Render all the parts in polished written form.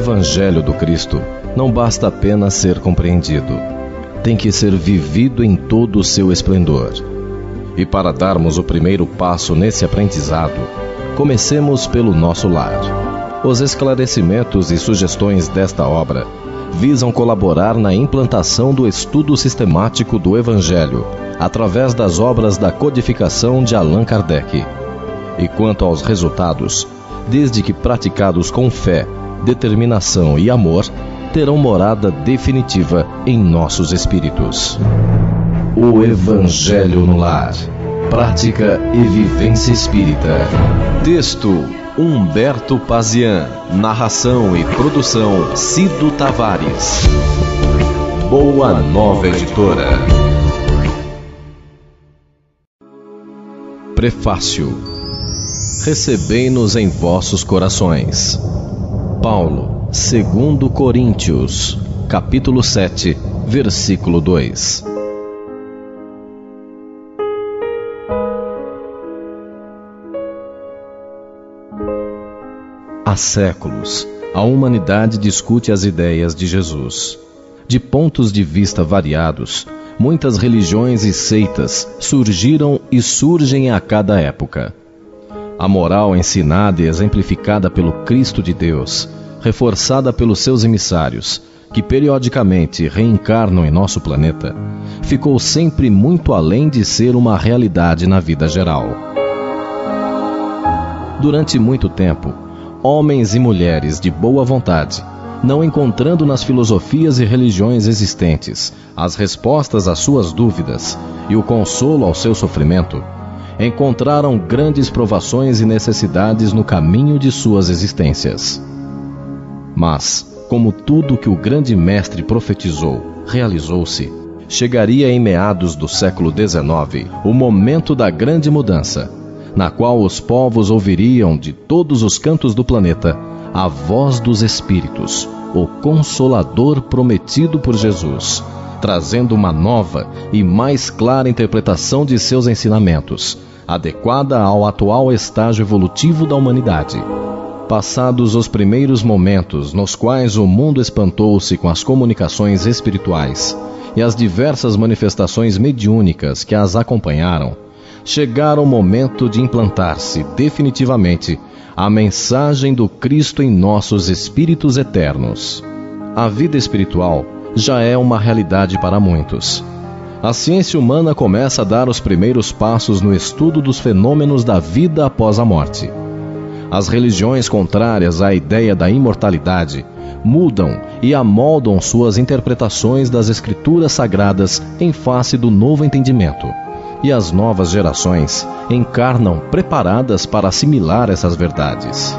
Evangelho do Cristo não basta apenas ser compreendido. Tem que ser vivido em todo o seu esplendor. E para darmos o primeiro passo nesse aprendizado, comecemos pelo nosso lar. Os esclarecimentos e sugestões desta obra visam colaborar na implantação do estudo sistemático do Evangelho, através das obras da codificação de Allan Kardec. E quanto aos resultados, desde que praticados com fé, determinação e amor, terão morada definitiva em nossos espíritos. O Evangelho no Lar. Prática e vivência espírita. Texto: Humberto Pazian. Narração e produção: Cido Tavares. Boa Nova Editora. Prefácio. Recebei-nos em vossos corações. Paulo, 2 Coríntios, capítulo 7, versículo 2. Há séculos, a humanidade discute as ideias de Jesus. De pontos de vista variados, muitas religiões e seitas surgiram e surgem a cada época. A moral ensinada e exemplificada pelo Cristo de Deus, reforçada pelos seus emissários, que periodicamente reencarnam em nosso planeta, ficou sempre muito além de ser uma realidade na vida geral. Durante muito tempo, homens e mulheres de boa vontade, não encontrando nas filosofias e religiões existentes as respostas às suas dúvidas e o consolo ao seu sofrimento, encontraram grandes provações e necessidades no caminho de suas existências. Mas, como tudo que o grande mestre profetizou realizou-se, chegaria em meados do século XIX o momento da grande mudança, na qual os povos ouviriam de todos os cantos do planeta a voz dos Espíritos, o Consolador prometido por Jesus, trazendo uma nova e mais clara interpretação de seus ensinamentos, adequada ao atual estágio evolutivo da humanidade. Passados os primeiros momentos nos quais o mundo espantou-se com as comunicações espirituais e as diversas manifestações mediúnicas que as acompanharam, chegara o momento de implantar-se definitivamente a mensagem do Cristo em nossos espíritos eternos. A vida espiritual já é uma realidade para muitos. A ciência humana começa a dar os primeiros passos no estudo dos fenômenos da vida após a morte. As religiões contrárias à ideia da imortalidade mudam e amoldam suas interpretações das escrituras sagradas em face do novo entendimento. E as novas gerações encarnam preparadas para assimilar essas verdades.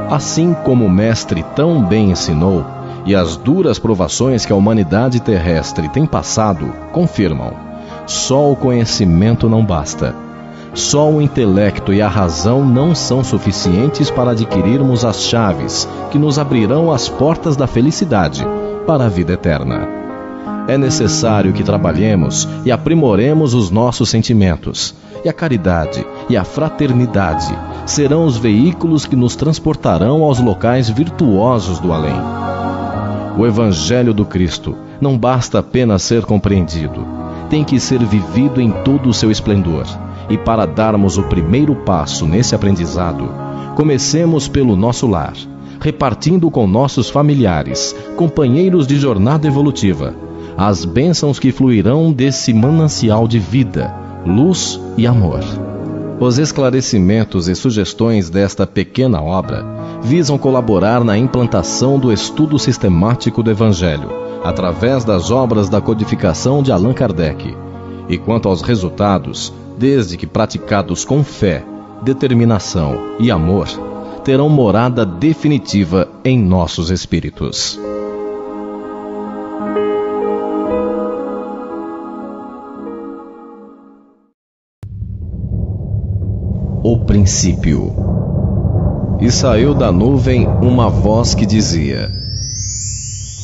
Assim como o Mestre tão bem ensinou, e as duras provações que a humanidade terrestre tem passado confirmam: só o conhecimento não basta. Só o intelecto e a razão não são suficientes para adquirirmos as chaves que nos abrirão as portas da felicidade para a vida eterna. É necessário que trabalhemos e aprimoremos os nossos sentimentos, e a caridade e a fraternidade serão os veículos que nos transportarão aos locais virtuosos do além. O Evangelho do Cristo não basta apenas ser compreendido, tem que ser vivido em todo o seu esplendor. E para darmos o primeiro passo nesse aprendizado, comecemos pelo nosso lar, repartindo com nossos familiares, companheiros de jornada evolutiva, as bênçãos que fluirão desse manancial de vida, luz e amor. Os esclarecimentos e sugestões desta pequena obra visam colaborar na implantação do estudo sistemático do Evangelho, através das obras da codificação de Allan Kardec. E quanto aos resultados, desde que praticados com fé, determinação e amor, terão morada definitiva em nossos espíritos. O princípio. E saiu da nuvem uma voz que dizia: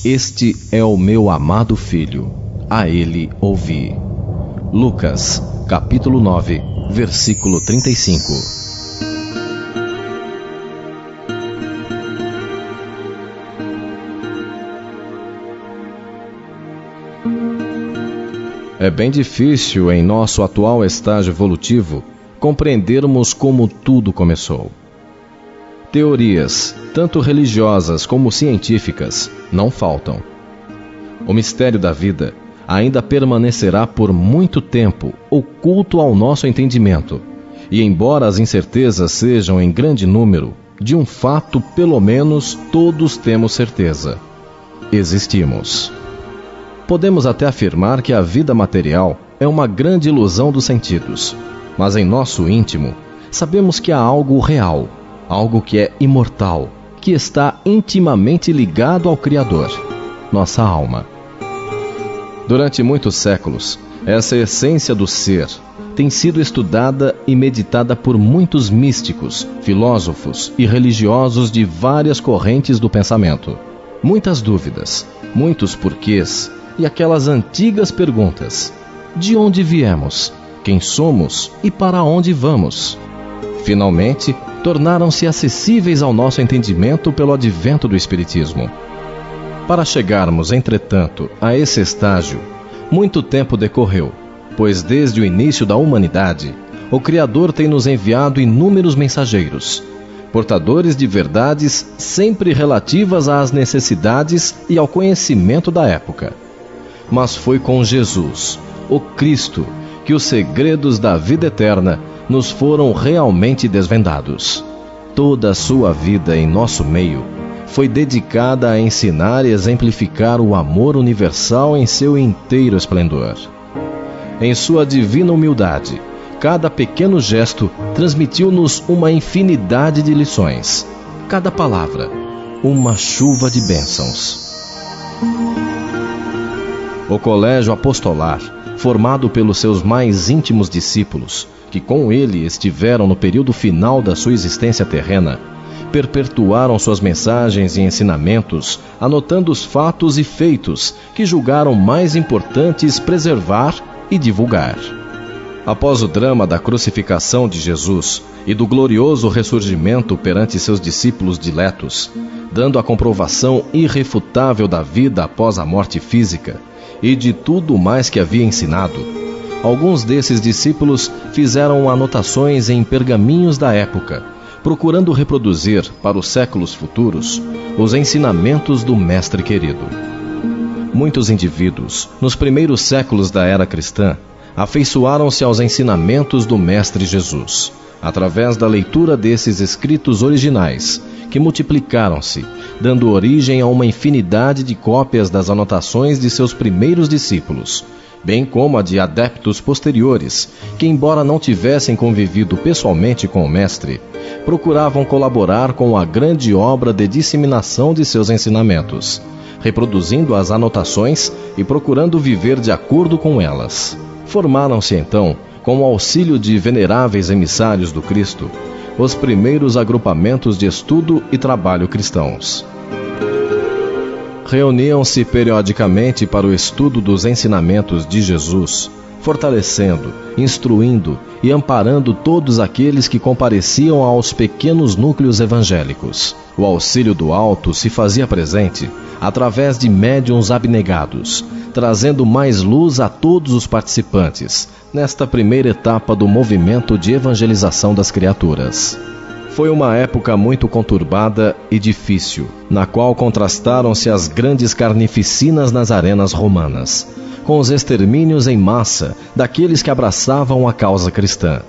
Este é o meu amado filho, a ele ouvi. Lucas, capítulo 9, versículo 35. É bem difícil, em nosso atual estágio evolutivo, compreendermos como tudo começou. Teorias, tanto religiosas como científicas, não faltam. O mistério da vida ainda permanecerá por muito tempo oculto ao nosso entendimento, e embora as incertezas sejam em grande número, de um fato, pelo menos, todos temos certeza: existimos. Podemos até afirmar que a vida material é uma grande ilusão dos sentidos, mas em nosso íntimo, sabemos que há algo real, algo que é imortal, que está intimamente ligado ao Criador, nossa alma. Durante muitos séculos, essa essência do ser tem sido estudada e meditada por muitos místicos, filósofos e religiosos de várias correntes do pensamento. Muitas dúvidas, muitos porquês e aquelas antigas perguntas: de onde viemos, quem somos e para onde vamos? Finalmente, tornaram-se acessíveis ao nosso entendimento pelo advento do Espiritismo. Para chegarmos, entretanto, a esse estágio, muito tempo decorreu, pois desde o início da humanidade, o Criador tem nos enviado inúmeros mensageiros, portadores de verdades sempre relativas às necessidades e ao conhecimento da época. Mas foi com Jesus, o Cristo, que os segredos da vida eterna nos foram realmente desvendados. Toda a sua vida em nosso meio foi dedicada a ensinar e exemplificar o amor universal em seu inteiro esplendor. Em sua divina humildade, cada pequeno gesto transmitiu-nos uma infinidade de lições. Cada palavra, uma chuva de bênçãos. O colégio apostolar, formado pelos seus mais íntimos discípulos, que com ele estiveram no período final da sua existência terrena, perpetuaram suas mensagens e ensinamentos, anotando os fatos e feitos que julgaram mais importantes preservar e divulgar. Após o drama da crucificação de Jesus e do glorioso ressurgimento perante seus discípulos diletos, dando a comprovação irrefutável da vida após a morte física e de tudo mais que havia ensinado, alguns desses discípulos fizeram anotações em pergaminhos da época, procurando reproduzir, para os séculos futuros, os ensinamentos do Mestre querido. Muitos indivíduos, nos primeiros séculos da era cristã, afeiçoaram-se aos ensinamentos do Mestre Jesus, através da leitura desses escritos originais, que multiplicaram-se, dando origem a uma infinidade de cópias das anotações de seus primeiros discípulos, bem como a de adeptos posteriores, que, embora não tivessem convivido pessoalmente com o Mestre, procuravam colaborar com a grande obra de disseminação de seus ensinamentos, reproduzindo as anotações e procurando viver de acordo com elas. Formaram-se então, com o auxílio de veneráveis emissários do Cristo, os primeiros agrupamentos de estudo e trabalho cristãos. Reuniam-se periodicamente para o estudo dos ensinamentos de Jesus, fortalecendo, instruindo e amparando todos aqueles que compareciam aos pequenos núcleos evangélicos. O auxílio do alto se fazia presente através de médiuns abnegados, trazendo mais luz a todos os participantes nesta primeira etapa do movimento de evangelização das criaturas. Foi uma época muito conturbada e difícil, na qual contrastaram-se as grandes carnificinas nas arenas romanas, com os extermínios em massa daqueles que abraçavam a causa cristã,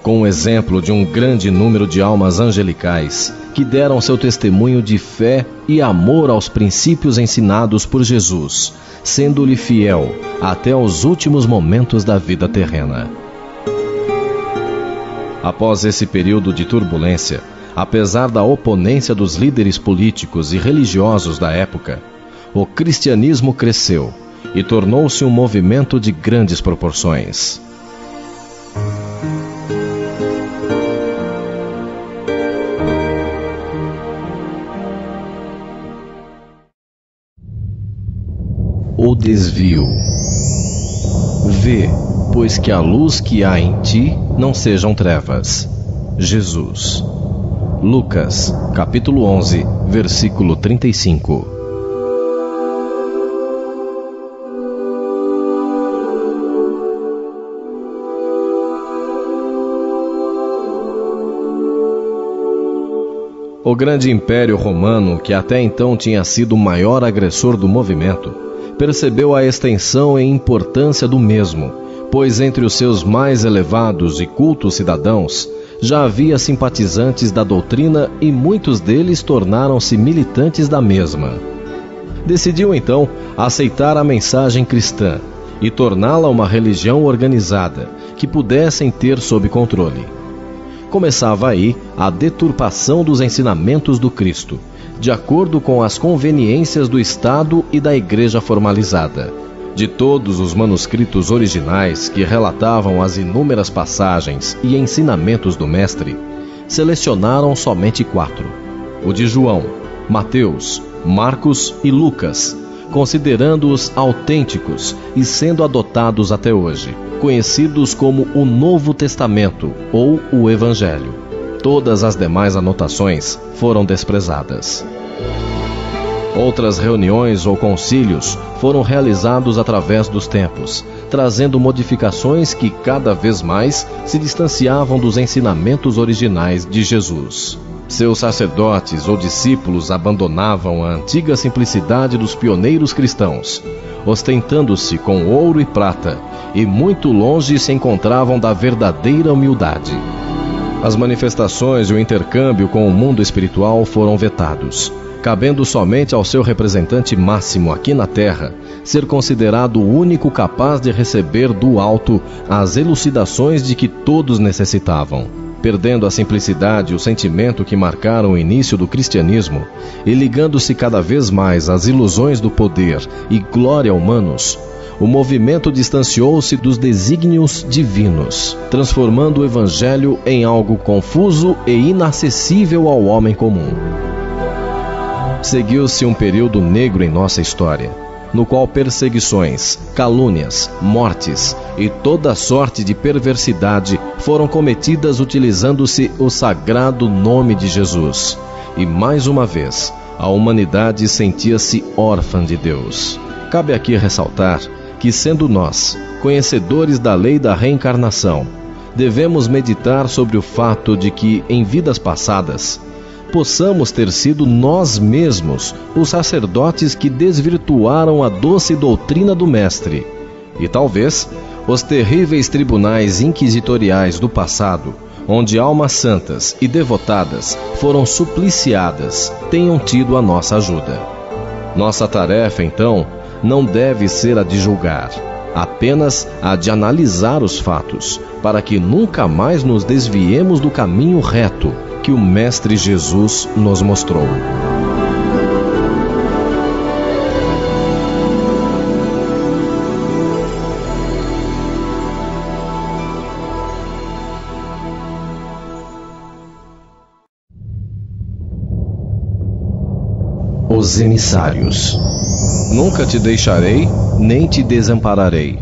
com o exemplo de um grande número de almas angelicais que deram seu testemunho de fé e amor aos princípios ensinados por Jesus, sendo-lhe fiel até os últimos momentos da vida terrena. Após esse período de turbulência, apesar da oponência dos líderes políticos e religiosos da época, o cristianismo cresceu e tornou-se um movimento de grandes proporções. O desvio. Vê, pois que a luz que há em ti não sejam trevas. Jesus. Lucas, capítulo 11, versículo 35. O grande Império Romano, que até então tinha sido o maior agressor do movimento, percebeu a extensão e importância do mesmo, pois entre os seus mais elevados e cultos cidadãos já havia simpatizantes da doutrina e muitos deles tornaram-se militantes da mesma. Decidiu então aceitar a mensagem cristã e torná-la uma religião organizada, que pudessem ter sob controle. Começava aí a deturpação dos ensinamentos do Cristo, de acordo com as conveniências do Estado e da Igreja formalizada. De todos os manuscritos originais que relatavam as inúmeras passagens e ensinamentos do Mestre, selecionaram somente 4: o de João, Mateus, Marcos e Lucas, considerando-os autênticos e sendo adotados até hoje, conhecidos como o Novo Testamento ou o Evangelho. Todas as demais anotações foram desprezadas. Outras reuniões ou concílios foram realizados através dos tempos, trazendo modificações que cada vez mais se distanciavam dos ensinamentos originais de Jesus. Seus sacerdotes ou discípulos abandonavam a antiga simplicidade dos pioneiros cristãos, ostentando-se com ouro e prata, e muito longe se encontravam da verdadeira humildade. As manifestações e o intercâmbio com o mundo espiritual foram vetados, cabendo somente ao seu representante máximo aqui na Terra ser considerado o único capaz de receber do alto as elucidações de que todos necessitavam. Perdendo a simplicidade e o sentimento que marcaram o início do cristianismo e ligando-se cada vez mais às ilusões do poder e glória humanos, o movimento distanciou-se dos desígnios divinos, transformando o Evangelho em algo confuso e inacessível ao homem comum. Seguiu-se um período negro em nossa história, no qual perseguições, calúnias, mortes e toda sorte de perversidade foram cometidas utilizando-se o sagrado nome de Jesus. E mais uma vez, a humanidade sentia-se órfã de Deus. Cabe aqui ressaltar que, sendo nós conhecedores da lei da reencarnação, devemos meditar sobre o fato de que, em vidas passadas, possamos ter sido nós mesmos os sacerdotes que desvirtuaram a doce doutrina do Mestre, e talvez os terríveis tribunais inquisitoriais do passado, onde almas santas e devotadas foram supliciadas, tenham tido a nossa ajuda. Nossa tarefa, então, não deve ser a de julgar, apenas a de analisar os fatos, para que nunca mais nos desviemos do caminho reto que o Mestre Jesus nos mostrou. Os emissários. Nunca te deixarei, nem te desampararei.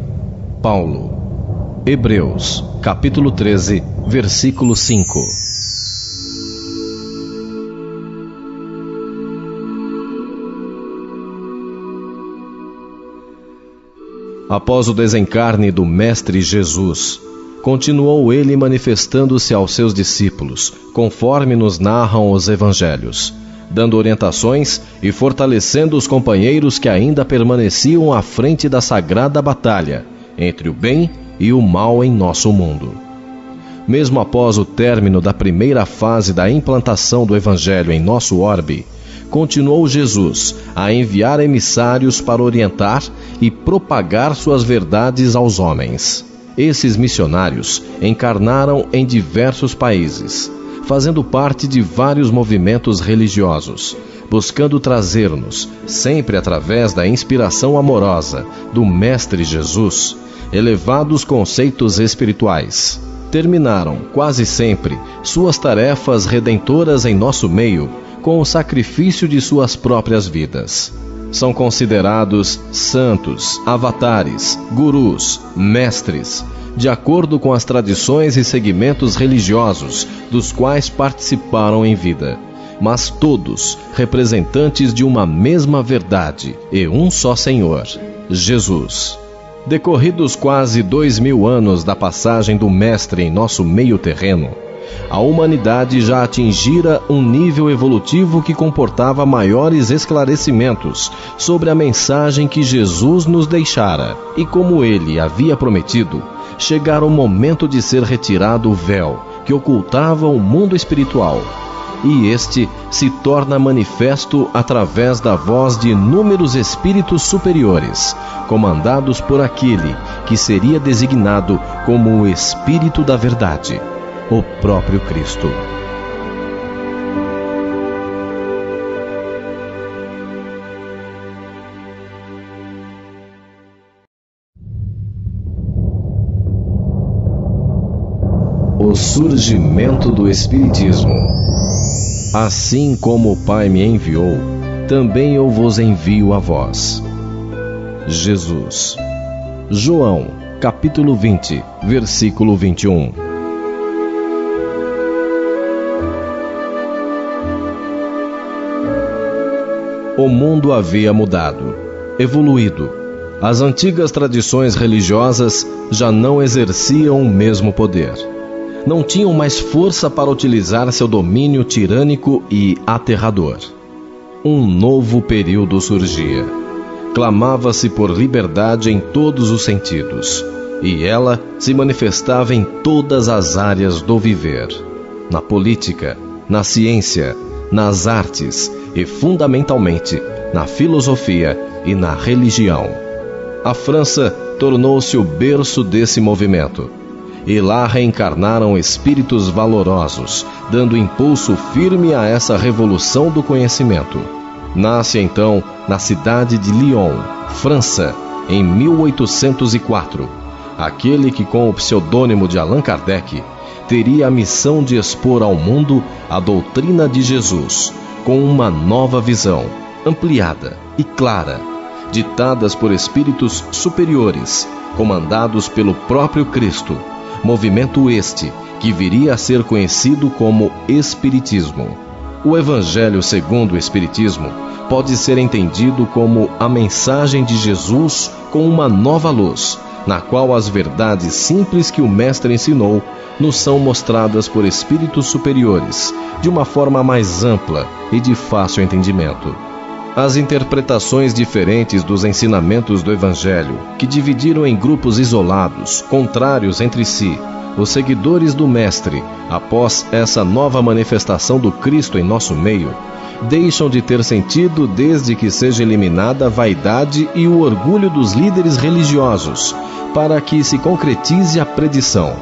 Paulo. Hebreus, capítulo 13, versículo 5. Após o desencarne do Mestre Jesus, continuou ele manifestando-se aos seus discípulos, conforme nos narram os evangelhos, dando orientações e fortalecendo os companheiros que ainda permaneciam à frente da sagrada batalha entre o bem e o mal em nosso mundo. Mesmo após o término da primeira fase da implantação do Evangelho em nosso orbe, continuou Jesus a enviar emissários para orientar e propagar suas verdades aos homens. Esses missionários encarnaram em diversos países, fazendo parte de vários movimentos religiosos, buscando trazer-nos, sempre através da inspiração amorosa do Mestre Jesus, elevados conceitos espirituais. Terminaram, quase sempre, suas tarefas redentoras em nosso meio, com o sacrifício de suas próprias vidas. São considerados santos, avatares, gurus, mestres, de acordo com as tradições e segmentos religiosos dos quais participaram em vida, mas todos representantes de uma mesma verdade e um só Senhor, Jesus. Decorridos quase 2000 anos da passagem do Mestre em nosso meio terreno, A humanidade já atingira um nível evolutivo que comportava maiores esclarecimentos sobre a mensagem que Jesus nos deixara. E como ele havia prometido, chegara o momento de ser retirado o véu que ocultava o mundo espiritual. E este se torna manifesto através da voz de inúmeros espíritos superiores, comandados por aquele que seria designado como o Espírito da Verdade, o próprio Cristo. O surgimento do Espiritismo. Assim como o Pai me enviou, também eu vos envio a vós. Jesus. João, capítulo 20, versículo 21. O mundo havia mudado, evoluído. As antigas tradições religiosas já não exerciam o mesmo poder. Não tinham mais força para utilizar seu domínio tirânico e aterrador. Um novo período surgia. Clamava-se por liberdade em todos os sentidos, e ela se manifestava em todas as áreas do viver: na política, na ciência, nas artes e, fundamentalmente, na filosofia e na religião. A França tornou-se o berço desse movimento. E lá reencarnaram espíritos valorosos, dando impulso firme a essa revolução do conhecimento. Nasce então na cidade de Lyon, França, em 1804, aquele que, com o pseudônimo de Allan Kardec, teria a missão de expor ao mundo a doutrina de Jesus, com uma nova visão, ampliada e clara, ditadas por espíritos superiores, comandados pelo próprio Cristo. Movimento este que viria a ser conhecido como Espiritismo. O Evangelho segundo o Espiritismo pode ser entendido como a mensagem de Jesus com uma nova luz, na qual as verdades simples que o Mestre ensinou nos são mostradas por espíritos superiores, de uma forma mais ampla e de fácil entendimento. As interpretações diferentes dos ensinamentos do Evangelho, que dividiram em grupos isolados, contrários entre si, os seguidores do Mestre, após essa nova manifestação do Cristo em nosso meio, deixam de ter sentido desde que seja eliminada a vaidade e o orgulho dos líderes religiosos, para que se concretize a predição: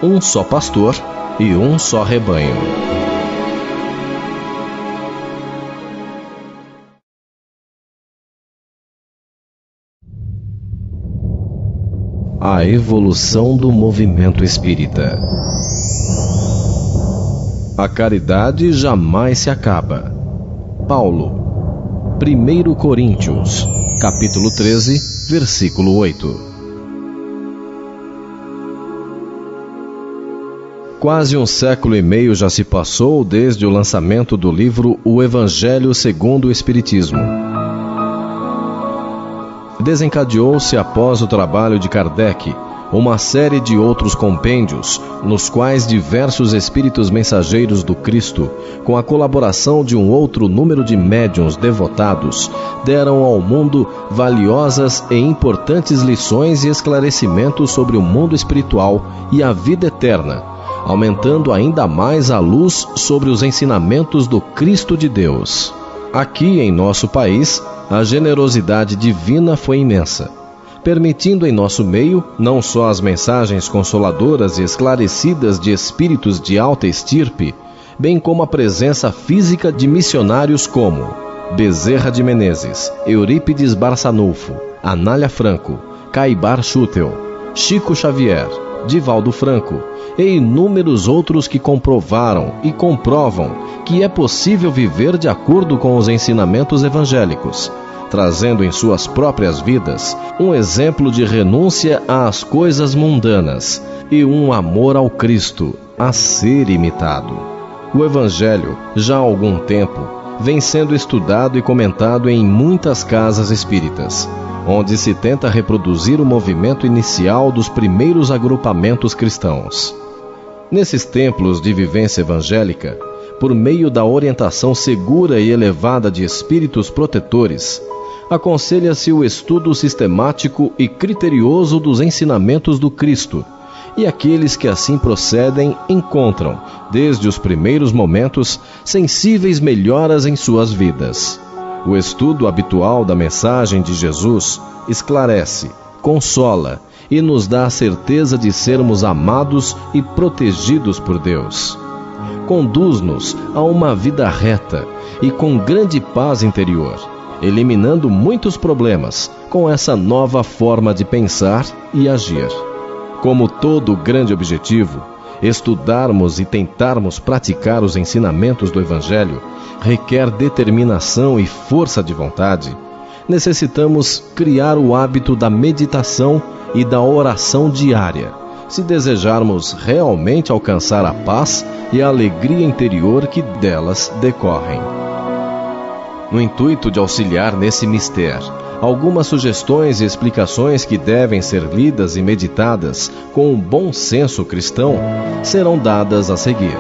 um só pastor e um só rebanho. A evolução do movimento espírita. A caridade jamais se acaba. Paulo, 1 Coríntios, capítulo 13, versículo 8. Quase um século e meio já se passou desde o lançamento do livro O Evangelho segundo o Espiritismo. Desencadeou-se, após o trabalho de Kardec, uma série de outros compêndios, nos quais diversos espíritos mensageiros do Cristo, com a colaboração de um outro número de médiuns devotados, deram ao mundo valiosas e importantes lições e esclarecimentos sobre o mundo espiritual e a vida eterna, aumentando ainda mais a luz sobre os ensinamentos do Cristo de Deus. Aqui em nosso país, a generosidade divina foi imensa, permitindo em nosso meio não só as mensagens consoladoras e esclarecidas de espíritos de alta estirpe, bem como a presença física de missionários como Bezerra de Menezes, Eurípides Barçanufo, Anália Franco, Caibar Schutel, Chico Xavier, Divaldo Franco e inúmeros outros que comprovaram e comprovam que é possível viver de acordo com os ensinamentos evangélicos, trazendo em suas próprias vidas um exemplo de renúncia às coisas mundanas e um amor ao Cristo a ser imitado. O Evangelho, já há algum tempo, vem sendo estudado e comentado em muitas casas espíritas, onde se tenta reproduzir o movimento inicial dos primeiros agrupamentos cristãos. Nesses templos de vivência evangélica, por meio da orientação segura e elevada de espíritos protetores, aconselha-se o estudo sistemático e criterioso dos ensinamentos do Cristo, e aqueles que assim procedem encontram, desde os primeiros momentos, sensíveis melhoras em suas vidas. O estudo habitual da mensagem de Jesus esclarece, consola e nos dá a certeza de sermos amados e protegidos por Deus. Conduz-nos a uma vida reta e com grande paz interior, eliminando muitos problemas com essa nova forma de pensar e agir. Como todo grande objetivo, estudarmos e tentarmos praticar os ensinamentos do Evangelho requer determinação e força de vontade. Necessitamos criar o hábito da meditação e da oração diária, se desejarmos realmente alcançar a paz e a alegria interior que delas decorrem. No intuito de auxiliar nesse mistério, algumas sugestões e explicações que devem ser lidas e meditadas com um bom senso cristão serão dadas a seguir.